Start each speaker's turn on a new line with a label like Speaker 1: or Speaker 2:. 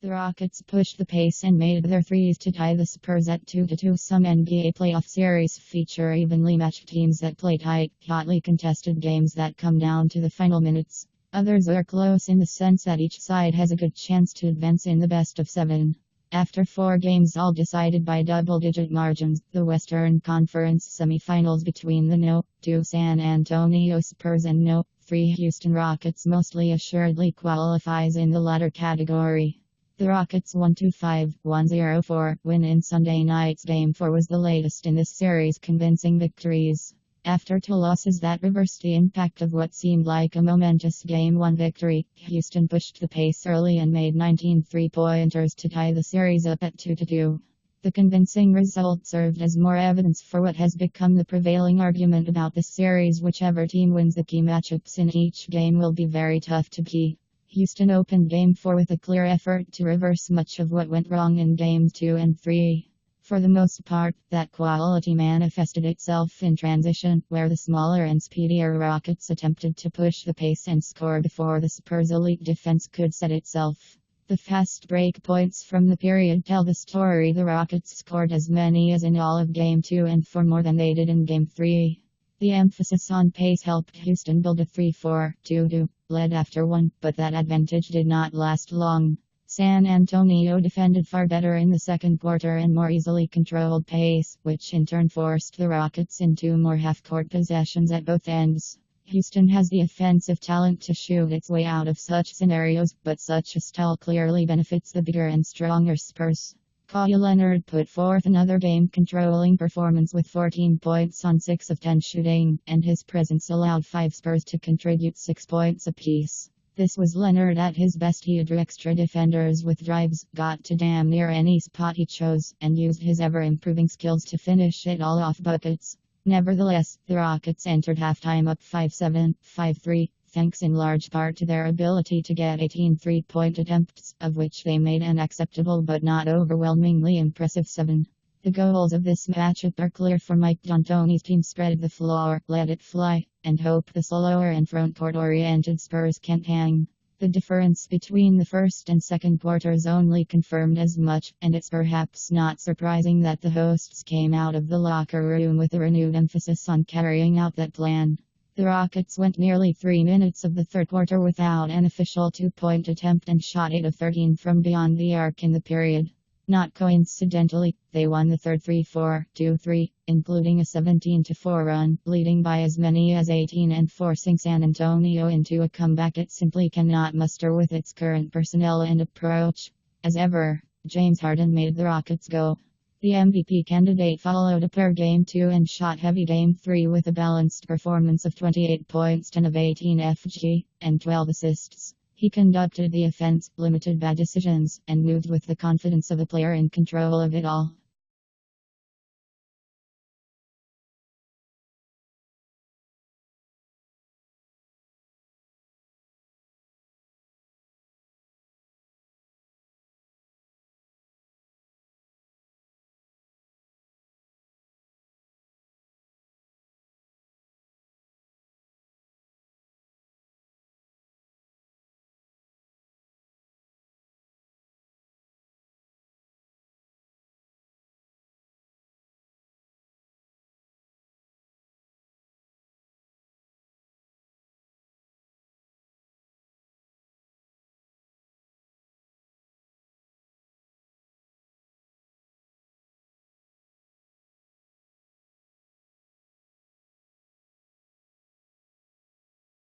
Speaker 1: The Rockets pushed the pace and made their threes to tie the Spurs at 2-2. Some NBA playoff series feature evenly matched teams that play tight, hotly contested games that come down to the final minutes. Others are close in the sense that each side has a good chance to advance in the best of seven. After 4 games all decided by double-digit margins, the Western Conference semifinals between the No. 2 San Antonio Spurs and No. 3 Houston Rockets mostly assuredly qualifies in the latter category. The Rockets' 1-5-1-0-4 win in Sunday night's Game 4 was the latest in this series' convincing victories. After 2 losses that reversed the impact of what seemed like a momentous Game 1 victory, Houston pushed the pace early and made 19 three-pointers to tie the series up at 2-2. The convincing result served as more evidence for what has become the prevailing argument about this series: whichever team wins the key matchups in each game will be very tough to beat. Houston opened Game 4 with a clear effort to reverse much of what went wrong in Games 2 and 3. For the most part, that quality manifested itself in transition, where the smaller and speedier Rockets attempted to push the pace and score before the Spurs' elite defense could set itself. The fast break points from the period tell the story. The Rockets scored as many as in all of Game 2 and 4 more than they did in Game 3. The emphasis on pace helped Houston build a 3-4-2 lead after 1, but that advantage did not last long. San Antonio defended far better in the second quarter and more easily controlled pace, which in turn forced the Rockets into more half-court possessions at both ends. Houston has the offensive talent to shoot its way out of such scenarios, but such a style clearly benefits the bigger and stronger Spurs. Kawhi Leonard put forth another game-controlling performance with 14 points on 6 of 10 shooting, and his presence allowed 5 Spurs to contribute 6 points apiece. This was Leonard at his best. He drew extra defenders with drives, got to damn near any spot he chose, and used his ever-improving skills to finish it all off buckets. Nevertheless, the Rockets entered halftime up 5-7, 5-3. Thanks in large part to their ability to get 18 three-point attempts, of which they made an acceptable but not overwhelmingly impressive 7. The goals of this matchup are clear for Mike D'Antoni's team: spread the floor, let it fly, and hope the slower and front-court-oriented Spurs can't hang. The difference between the first and second quarters only confirmed as much, and it's perhaps not surprising that the hosts came out of the locker room with a renewed emphasis on carrying out that plan. The Rockets went nearly 3 minutes of the third quarter without an official 2-point attempt and shot 8 of 13 from beyond the arc in the period. Not coincidentally, they won the third 3-4-2-3, including a 17-4 run, leading by as many as 18 and forcing San Antonio into a comeback it simply cannot muster with its current personnel and approach. As ever, James Harden made the Rockets go. The MVP candidate followed up per Game 2 and shot heavy Game 3 with a balanced performance of 28 points, 10 of 18 FG, and 12 assists. He conducted the offense, limited bad decisions, and moved with the confidence of a player in control of it all.